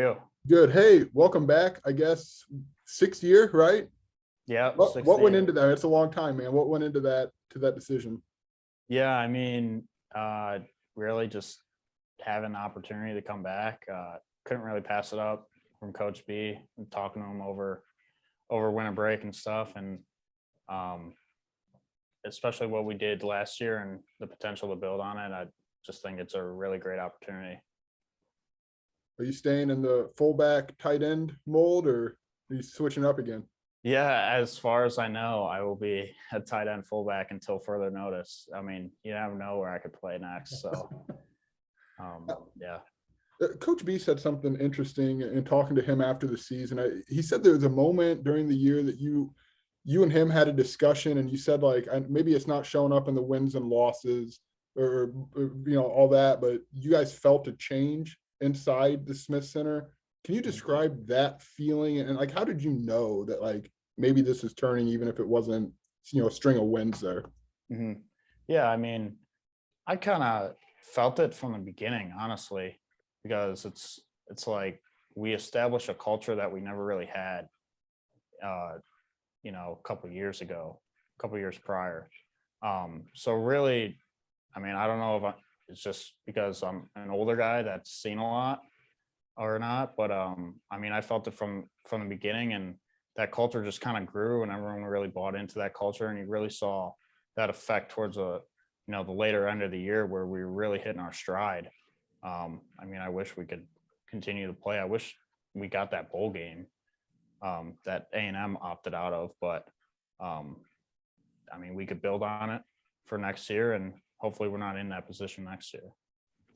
You. Good. Hey, welcome back. I guess 6th year, right? Yeah, What went into that? It's a long time, man. What went into that decision? Yeah, I mean, really just having the opportunity to come back. Couldn't really pass it up from Coach B and talking to him over winter break and stuff, and um, especially what we did last year and the potential to build on it. I just think it's a really great opportunity. Are you staying in the fullback tight end mold, or are you switching up again? Yeah, as far as I know, I will be a tight end fullback until further notice. I mean, you never know where I could play next. So, yeah. Coach B said something interesting in talking to him after the season. He said there was a moment during the year that you and him had a discussion, and you said, like, maybe it's not showing up in the wins and losses or all that, but you guys felt a change inside the Smith Center. Can you describe that feeling, and like, how did you know that, like, maybe this is turning, even if it wasn't a string of wins there? Mm-hmm. Yeah, I mean, I kind of felt it from the beginning, honestly, because it's like we established a culture that we never really had, a couple of years ago, a couple of years prior. So really, I mean, I don't know if it's just because I'm an older guy that's seen a lot or not, but I mean, I felt it from the beginning, and that culture just kind of grew, and everyone really bought into that culture, and you really saw that effect towards the later end of the year where we were really hitting our stride. I mean, I wish we could continue to play. I wish we got that bowl game that A&M opted out of, but I mean, we could build on it for next year, and hopefully we're not in that position next year.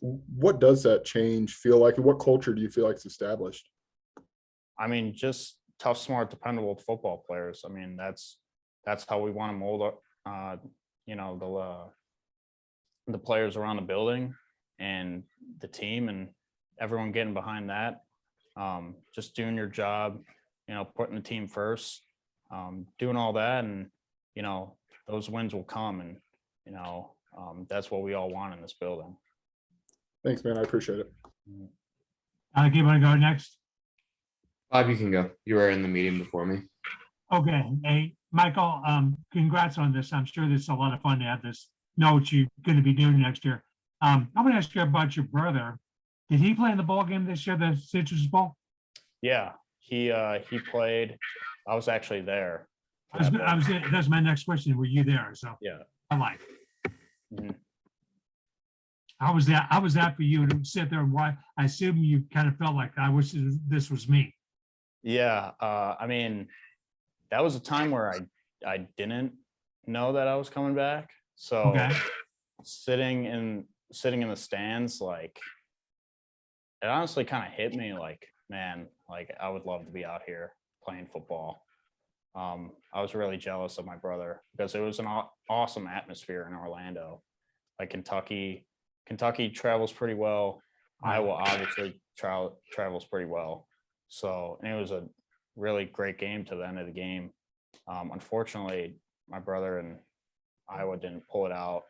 What does that change feel like, and what culture do you feel like it's established? I mean, just tough, smart, dependable football players. I mean, that's how we want to mold the players around the building and the team, and everyone getting behind that. Just doing your job, putting the team first, doing all that, and those wins will come, and that's what we all want in this building. Thanks, man. I appreciate it. You want to go next? Bob, you can go. You were in the meeting before me. Okay. Hey, Michael, congrats on this. I'm sure this is a lot of fun to have this, know what you're going to be doing next year. I'm going to ask you about your brother. Did he play in the bowl game this year, the Citrus Bowl? Yeah, he played. I was actually there. That's my next question. Were you there? So yeah, I like. Mm-hmm. How was that for you to sit there and watch? I assume you kind of felt like, I wish this was me. Yeah, I mean, that was a time where I didn't know that I was coming back. So okay. sitting in the stands, like, it honestly kind of hit me like, man, like, I would love to be out here playing football. I was really jealous of my brother because it was an awesome atmosphere in Orlando. Like Kentucky travels pretty well. Iowa obviously travels pretty well. So, and it was a really great game to the end of the game. Unfortunately, my brother and Iowa didn't pull it out.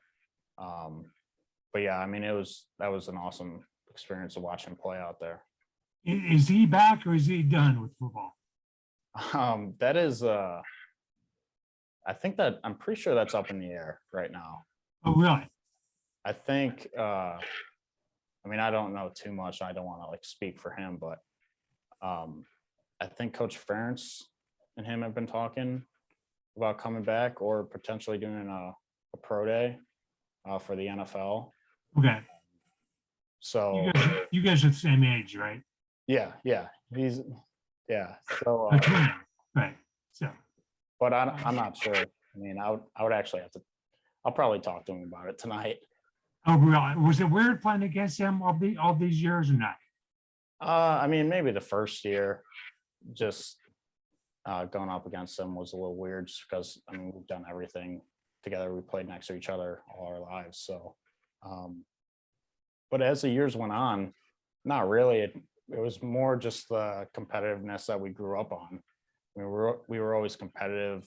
But yeah, I mean, that was an awesome experience to watch him play out there. Is he back or is he done with football? That is, I'm pretty sure that's up in the air right now. Oh, really? I think, I mean, I don't know too much. I don't want to like speak for him, but I think Coach Ferentz and him have been talking about coming back or potentially doing a pro day for the NFL. Okay. So you guys are the same age, right? Yeah. So right. So, but I'm not sure. I mean, I would actually have to. I'll probably talk to him about it tonight. Oh, really? Was it weird playing against him all these years or not? I mean, maybe the first year, just going up against him was a little weird, just because I mean we've done everything together. We played next to each other all our lives. So, but as the years went on, not really. It was more just the competitiveness that we grew up on. We were always competitive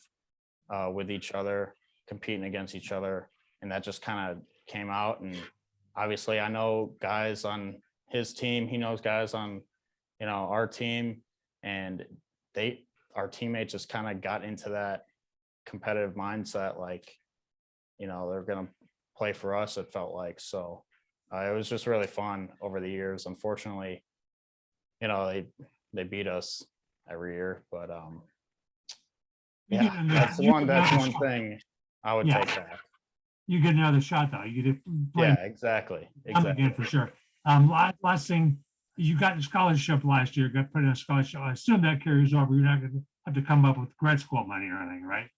with each other, competing against each other, and that just kind of came out. And obviously, I know guys on his team. He knows guys on our team, and our teammates just kind of got into that competitive mindset, like, they're going to play for us, it felt like. So it was just really fun over the years. Unfortunately, they beat us every year, but You get another- that's you one get another shot. thing I would Yeah. take back. You get another shot though. You get play Yeah, exactly. again for sure. Last thing, you got a scholarship last year, got put in a scholarship. I assume that carries over. You're not going to have to come up with grad school money or anything, right?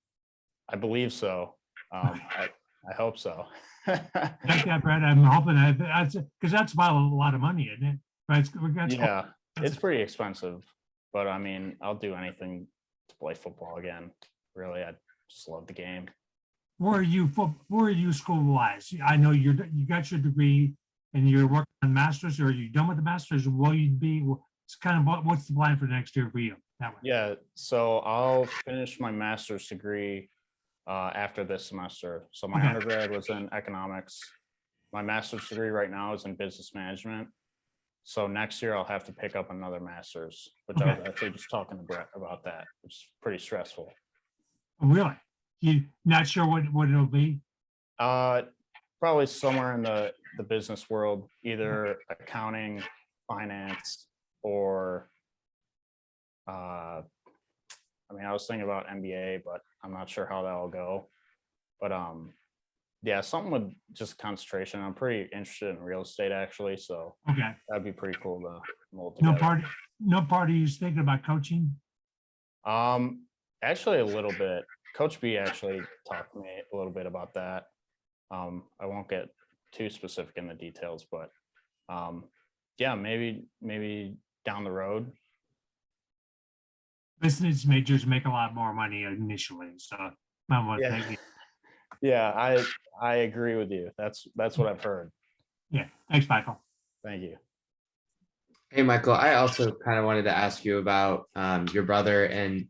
I believe so. I hope so. Take that, Brett. I'm hoping that's because that's about a lot of money, isn't it? Right? Yeah, it's pretty expensive, but I mean, I'll do anything to play football again. Really, I just love the game. Where are you school wise? I know you got your degree and you're working on masters. Or are you done with the masters? Will you be? It's kind of what's the plan for next year for you? That way. Yeah, so I'll finish my master's degree after this semester. So my Okay. undergrad was in economics. My master's degree right now is in business management. So next year I'll have to pick up another master's, which I was Okay. actually just talking to Brett about that, which is pretty stressful. Really? You not sure what it'll be? Probably somewhere in the business world, either accounting, finance, or I was thinking about MBA, but I'm not sure how that'll go. But yeah, something with just concentration. I'm pretty interested in real estate actually, so Okay. that'd be pretty cool to mold No together. no party is thinking about coaching. Actually a little bit. Coach B actually talked to me a little bit about that. I won't get too specific in the details, but yeah, maybe down the road. Business majors make a lot more money initially, so Yeah. Yeah, I agree with you. That's what I've heard. yeah. Thanks, Michael. Thank you. Hey, Michael, I also kind of wanted to ask you about your brother and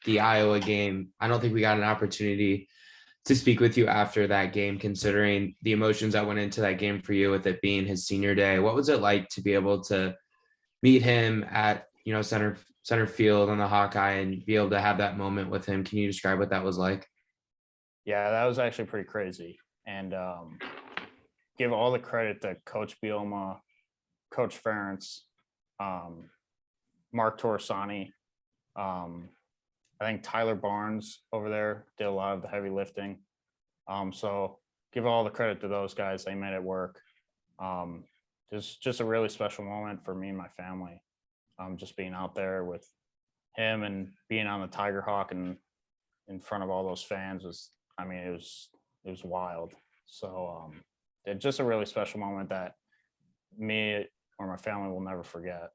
the Iowa game. I don't think we got an opportunity to speak with you after that game, considering the emotions that went into that game for you with it being his senior day. What was it like to be able to meet him at, center field on the Hawkeye and be able to have that moment with him? Can you describe what that was like? Yeah, that was actually pretty crazy. And give all the credit to Coach Bielma, Coach Ferentz, Mark Torsani. I think Tyler Barnes over there did a lot of the heavy lifting. So give all the credit to those guys. They made it work. Just a really special moment for me and my family. Just being out there with him and being on the Tiger Hawk and in front of all those fans it was wild. So it's just a really special moment that me or my family will never forget.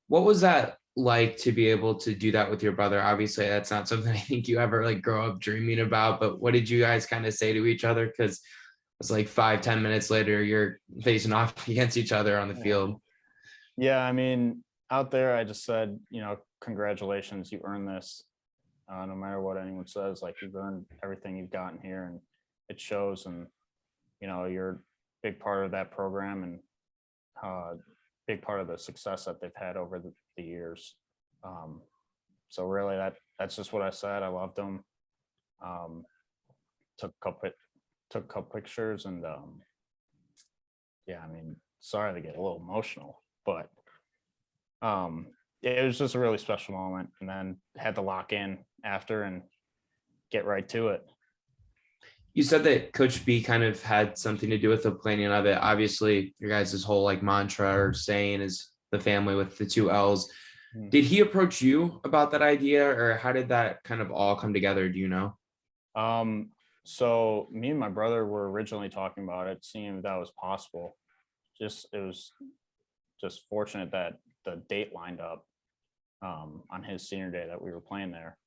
What was that like to be able to do that with your brother? Obviously, that's not something I think you ever like grow up dreaming about, but what did you guys kind of say to each other? Because it's like 5-10 minutes later, you're facing off against each other on the field. Yeah, out there, I just said, congratulations, you earned this. No matter what anyone says, like you've earned everything you've gotten here, and it shows. And you're a big part of that program and big part of the success that they've had over the years. So really, that's just what I said. I loved them. Took a couple pictures, and yeah, sorry to get a little emotional, but it was just a really special moment, and then had to lock in after and get right to it. You said that Coach B kind of had something to do with the planning of it. Obviously, your guys' whole like mantra or saying is the family with the 2 L's. Did he approach you about that idea, or how did that kind of all come together? Do you know? So me and my brother were originally talking about it, seeing if that was possible. It was just fortunate that the date lined up on his senior day that we were playing there.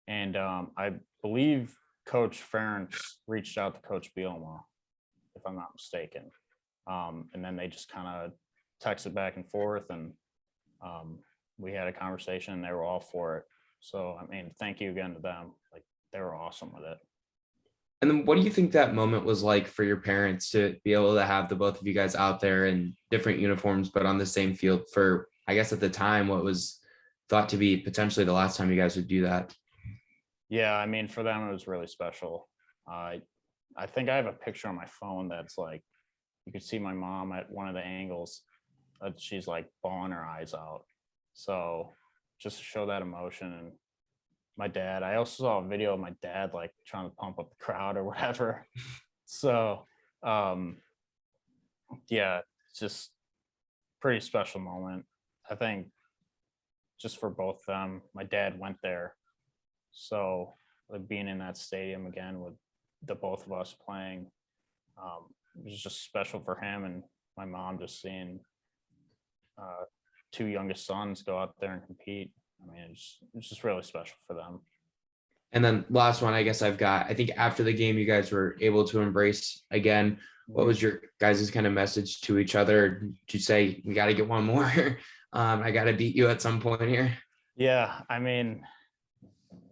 And I believe Coach Ferentz reached out to Coach Bielma, if I'm not mistaken. And then they just kind of texted back and forth, and we had a conversation, and they were all for it. So, thank you again to them. Like, they were awesome with it. And then what do you think that moment was like for your parents to be able to have the both of you guys out there in different uniforms, but on the same field for I guess at the time, what was thought to be potentially the last time you guys would do that? Yeah, I mean, for them, it was really special. I think I have a picture on my phone that's like, you could see my mom at one of the angles that she's like bawling her eyes out. So just to show that emotion. And my dad, I also saw a video of my dad like trying to pump up the crowd or whatever. So yeah, it's just pretty special moment. I think just for both of them, my dad went there. So like being in that stadium again with the both of us playing, it was just special for him, and my mom just seeing two youngest sons go out there and compete. I mean, it's just really special for them. And then last one, I guess I've got, I think after the game, you guys were able to embrace again. What was your guys' kind of message to each other? Did you say, we got to get one more? I got to beat you at some point here. Yeah, I mean,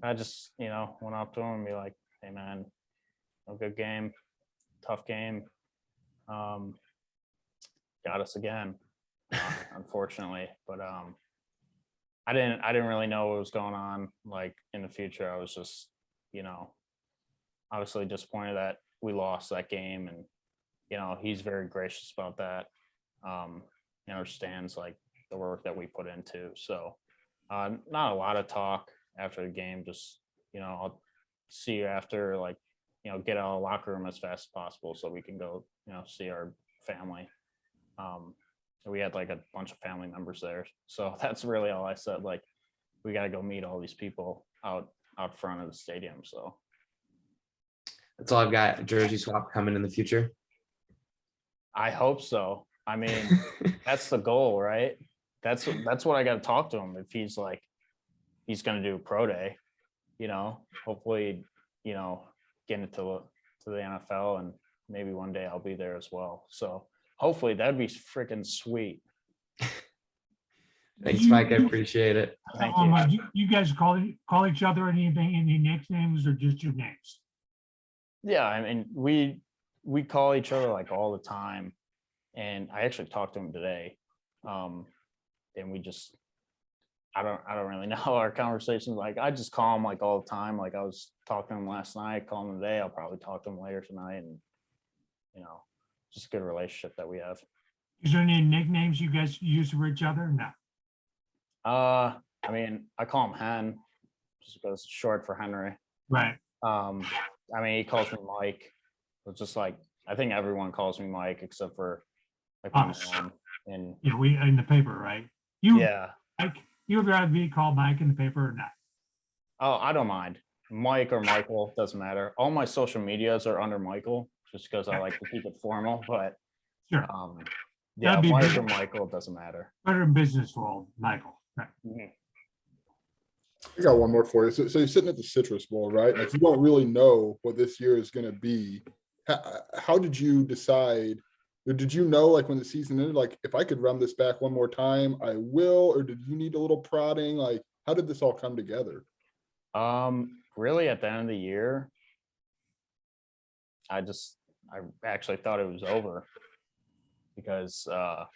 I just, went up to him and be like, hey man, a good game, tough game. Got us again, unfortunately. But I didn't really know what was going on like in the future. I was just, obviously disappointed that we lost that game, and he's very gracious about that. He understands like the work that we put into. So not a lot of talk after the game. Just I'll see you after, like get out of the locker room as fast as possible so we can go see our family. We had like a bunch of family members there, so that's really all I said. Like, we got to go meet all these people out front of the stadium. So that's all I've got. A jersey swap coming in the future. I hope so. I mean, that's the goal, right? That's what I got to talk to him. If he's like, he's going to do a pro day, hopefully, get into the NFL, and maybe one day I'll be there as well. So hopefully that'd be freaking sweet. Thanks, Mike. I appreciate it. Thank you. You guys call each other any nicknames or just your names? Yeah, I mean, we call each other like all the time, and I actually talked to him today, and we just, I don't really know our conversations. Like, I just call him like all the time. Like, I was talking to him last night, call him today. I'll probably talk to him later tonight, and just a good relationship that we have. Is there any nicknames you guys use for each other? No. I mean, I call him Hen, just because it's short for Henry. Right. I mean, he calls me Mike. It's just like, I think everyone calls me Mike except for like my Us. mom. And Yeah, we in the paper, right? yeah. Mike, you would rather be called Mike in the paper or not? Oh, I don't mind. Mike or Michael, doesn't matter. All my social medias are under Michael, just because I like to keep it formal. But Sure. yeah, That'd be Mike better. or Michael, doesn't matter. Better in business world, Michael. Right. Mhm. I got one more for you. So you're sitting at the Citrus Bowl, right? Like, you don't really know what this year is going to be. How did you decide? Or did you know, like, when the season ended, like, if I could run this back one more time, I will? Or did you need a little prodding? Like, how did this all come together? Really, at the end of the year, I actually thought it was over, because I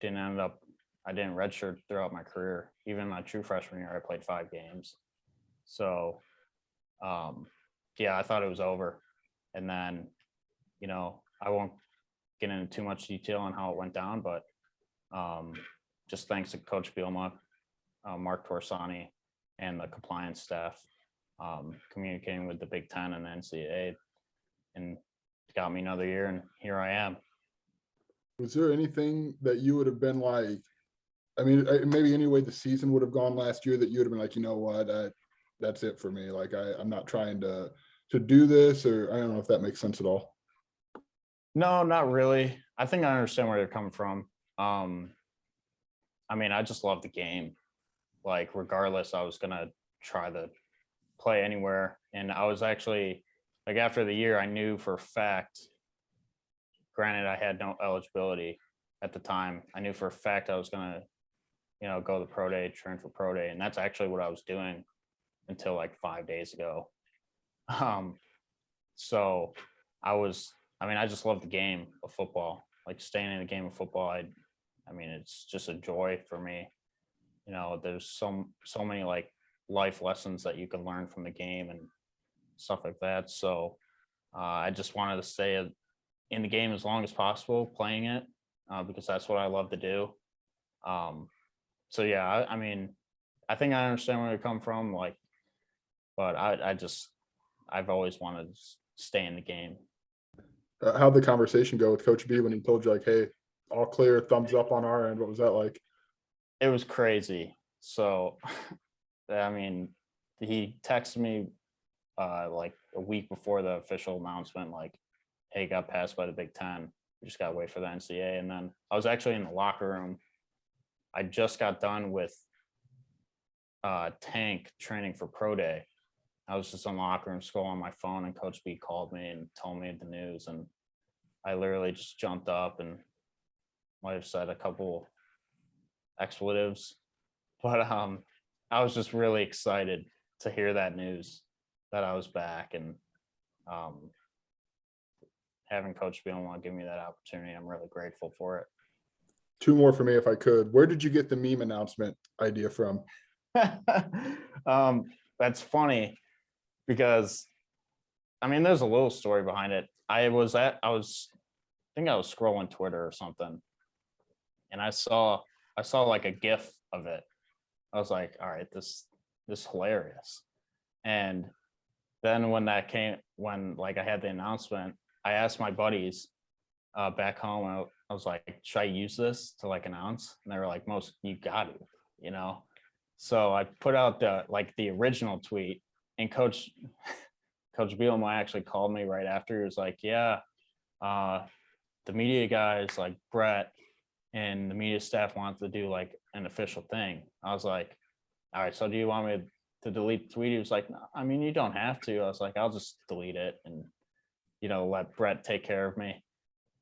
didn't redshirt throughout my career. Even my true freshman year, I played 5 games. So yeah, I thought it was over. And then, I won't get into too much detail on how it went down, but just thanks to Coach Bielma, Mark Torsani, and the compliance staff, communicating with the Big Ten and the NCAA, and got me another year, and here I am. Was there anything that you would have been like, I mean, maybe any way the season would have gone last year that you would have been like, you know what, that's it for me. Like, I'm not trying to do this, or I don't know if that makes sense at all. No, not really. I think I understand where they're coming from. I mean, I just love the game. Like, regardless, I was gonna try to play anywhere. And I was actually, like, after the year, I knew for a fact, granted I had no eligibility at the time, I knew for a fact I was gonna, go to the pro day, train for pro day. And that's actually what I was doing until like 5 days ago. So I just love the game of football, like staying in the game of football. I mean, it's just a joy for me. You know, there's so many like life lessons that you can learn from the game and stuff like that. So I just wanted to stay in the game as long as possible, playing it, because that's what I love to do. So yeah, I mean, I think I understand where you come from, like, but I've always wanted to stay in the game. How'd the conversation go with Coach B when he told you like, hey, all clear, thumbs up on our end? What was that like? It was crazy. So, I mean, he texted me like a week before the official announcement, like, hey, got passed by the Big Ten. We just got to wait for the NCAA. And then I was actually in the locker room. I just got done with tank training for pro day. I was just in the locker room scrolling on my phone, and Coach B called me and told me the news. And I literally just jumped up and might have said a couple expletives, but I was just really excited to hear that news that I was back, and having Coach B want to give me that opportunity, I'm really grateful for it. 2 more for me, if I could. Where did you get the meme announcment idea from? That's funny because, I mean, there's a little story behind it. I think I was scrolling Twitter or something, and I saw like a GIF of it. I was like, all right, this is hilarious. And then when like I had the announcement, I asked my buddies back home, I was like, should I use this to like announce? And they were like, you got to, you know? So I put out the original tweet, and Coach Bielema actually called me right after. He was like, yeah, the media guys like Brett and the media staff wanted to do like an official thing. I was like, all right, so do you want me to delete the tweet? He was like, no, I mean, you don't have to. I was like, I'll just delete it and, you know, let Brett take care of me.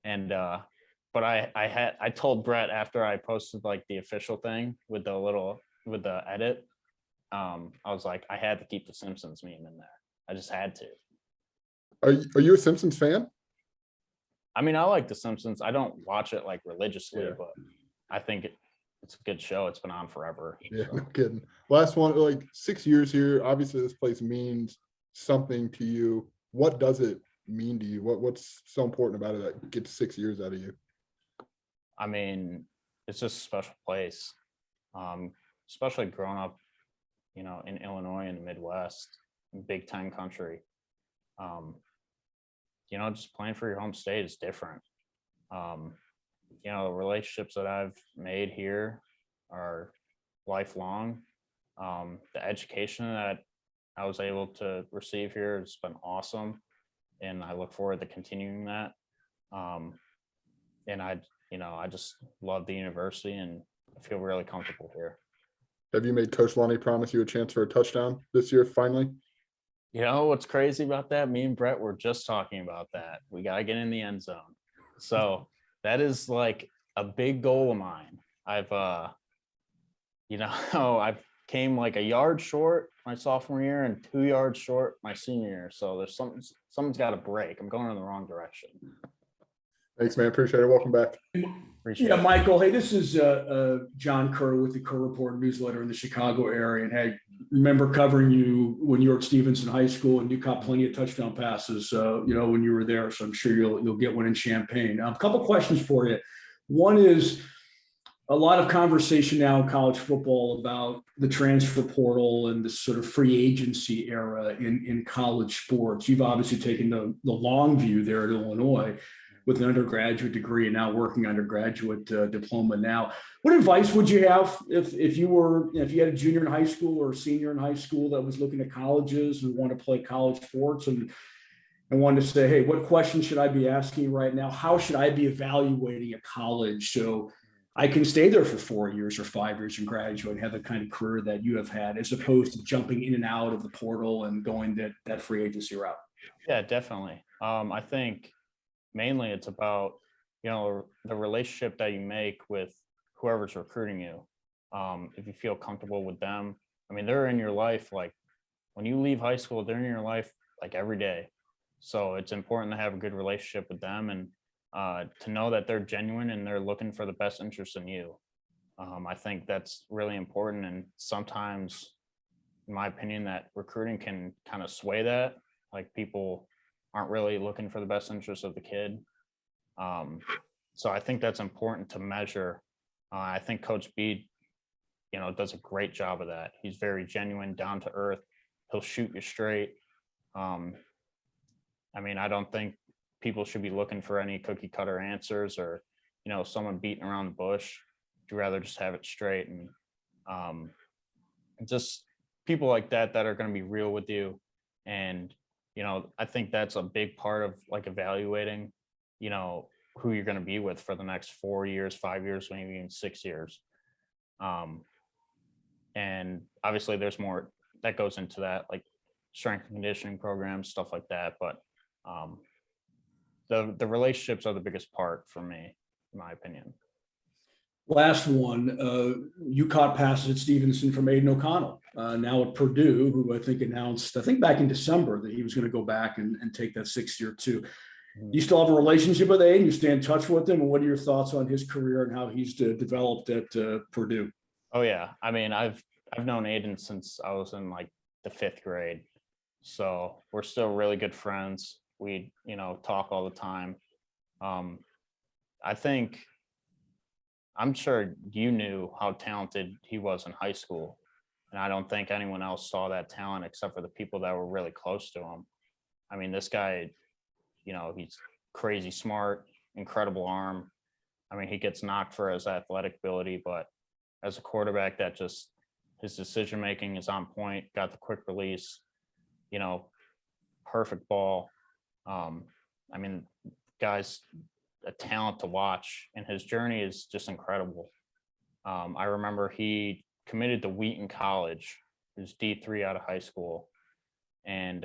And but I told Brett after I posted like the official thing with the edit, I was like, I had to keep the Simpsons meme in there. I just had to. Are you a Simpsons fan? I mean, I like the Simpsons. I don't watch it like religiously, Yeah. but I think it's a good show. It's been on forever. Yeah, So. no kidding. Last one, like 6 years here. Obviously, this place means something to you. What does it mean to you? What's so important about it that gets 6 years out of you? I mean, it's just a special place, especially growing up, you know, in Illinois in the Midwest, in Big Ten country. You know, just playing for your home state is different. You know, the relationships that I've made here are lifelong. The education that I was able to receive here has been awesome, and I look forward to continuing that. And I just love the university, and I feel really comfortable here. Have you made Coach Lonnie promise you a chance for a touchdown this year finally? You know what's crazy about that? Me and Brett were just talking about that. We got to get in the end zone. So that is like a big goal of mine. I've came like a yard short my sophomore year and 2 yards short my senior year. So there's something's got to break. I'm going in the wrong direction. Thanks, man. Appreciate it. Welcome back. Appreciate Yeah, it. Michael. Hey, this is John Kerr with the Kerr Report newsletter in the Chicago area. And hey, remember covering you when you were at Stevenson High School, and you caught plenty of touchdown passes, when you were there. So I'm sure you'll get one in Champaign. A couple questions for you. One is a lot of conversation now in college football about the transfer portal and the sort of free agency era in college sports. You've obviously taken the long view there at Illinois with an undergraduate degree and now working undergraduate diploma now. What advice would you have if you had a junior in high school or a senior in high school that was looking at colleges and want to play college sports and wanted to say, hey, what questions should I be asking right now? How should I be evaluating a college so I can stay there for 4 years or 5 years and graduate and have the kind of career that you have had, as opposed to jumping in and out of the portal and going that free agency route? Yeah, definitely. I think mainly it's about, you know, the relationship that you make with whoever's recruiting you. If you feel comfortable with them, I mean, they're in your life. Like when you leave high school, they're in your life like every day. So it's important to have a good relationship with them. And to know that they're genuine and they're looking for the best interest in you. I think that's really important. And sometimes, in my opinion, that recruiting can kind of sway that. Like people aren't really looking for the best interest of the kid. So I think that's important to measure. I think Coach B, does a great job of that. He's very genuine, down to earth. He'll shoot you straight. I don't think people should be looking for any cookie cutter answers or, someone beating around the bush. You'd rather just have it straight, and just people like that are going to be real with you. And, I think that's a big part of like evaluating, who you're going to be with for the next 4 years, 5 years, maybe even 6 years. And obviously there's more that goes into that, like strength and conditioning programs, stuff like that. But the relationships are the biggest part for me, in my opinion. Last one, you caught passes at Stevenson from Aiden O'Connell, now at Purdue, who I think announced, back in December that he was going to go back and take that 6-year too. You still have a relationship with Aiden? You stay in touch with him? And what are your thoughts on his career and how he's developed at Purdue? Oh yeah. I've known Aiden since I was in like the 5th grade. So we're still really good friends. We, talk all the time. I'm sure you knew how talented he was in high school. And I don't think anyone else saw that talent except for the people that were really close to him. This guy, he's crazy smart, incredible arm. He gets knocked for his athletic ability, but as a quarterback, his decision making is on point, got the quick release, perfect ball. Guy's a talent to watch, and his journey is just incredible. I remember he committed to Wheaton College. He was D3 out of high school, and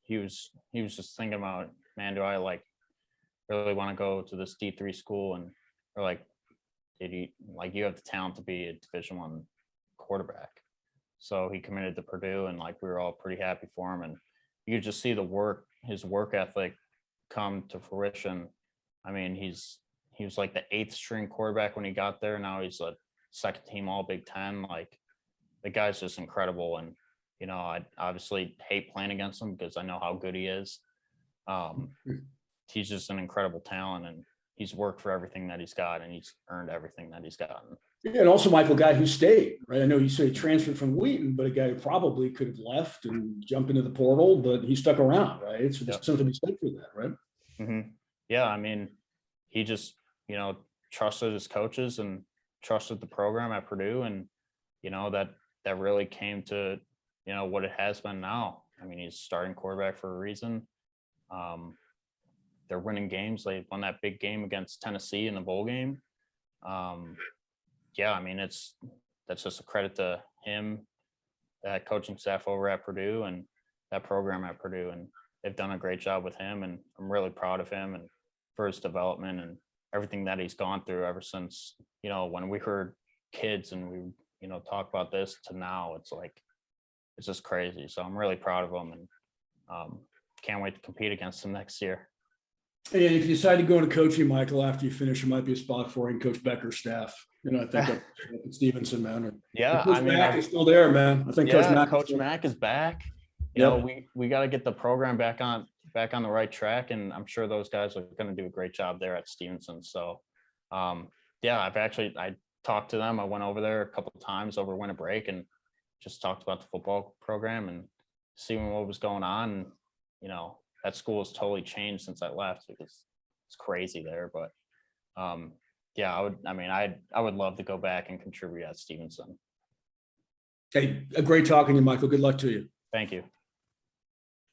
he was just thinking about, man, do I really want to go to this D3 school? And we're like, you have the talent to be a Division I quarterback. So he committed to Purdue, and we were all pretty happy for him. And you could just see his work ethic come to fruition. He was like the 8th string quarterback when he got there. Now he's a 2nd team All Big Ten. The guy's just incredible. And, I obviously hate playing against him because I know how good he is. He's just an incredible talent, and he's worked for everything that he's got, and he's earned everything that he's gotten. Yeah, and also, Michael, a guy who stayed, right? I know you say he transferred from Wheaton, but a guy who probably could have left and jumped into the portal, but he stuck around, right? So there's something to be said for that, right? Mm-hmm. Yeah, he just, trusted his coaches and trusted the program at Purdue, and, that really came to, what it has been now. He's starting quarterback for a reason. They're winning games. They won that big game against Tennessee in the bowl game. That's just a credit to him, that coaching staff over at Purdue, and that program at Purdue. And they've done a great job with him, and I'm really proud of him and for his development and everything that he's gone through ever since, when we were kids and we, talk about this to now. It's just crazy. So I'm really proud of him, and can't wait to compete against him next year. And if you decide to go into coaching, Michael, after you finish, there might be a spot for you in Coach Becker's staff. I think at Stevenson, man. Yeah, Coach Mack is still there, man. I think Coach Mack is back. Yeah. We got to get the program back on the right track, and I'm sure those guys are going to do a great job there at Stevenson. So, I talked to them. I went over there a couple of times over winter break and just talked about the football program and seeing what was going on. And, that school has totally changed since I left because it's crazy there. But I would love to go back and contribute at Stevenson. Hey, a great talking to you, Michael. Good luck to you. Thank you.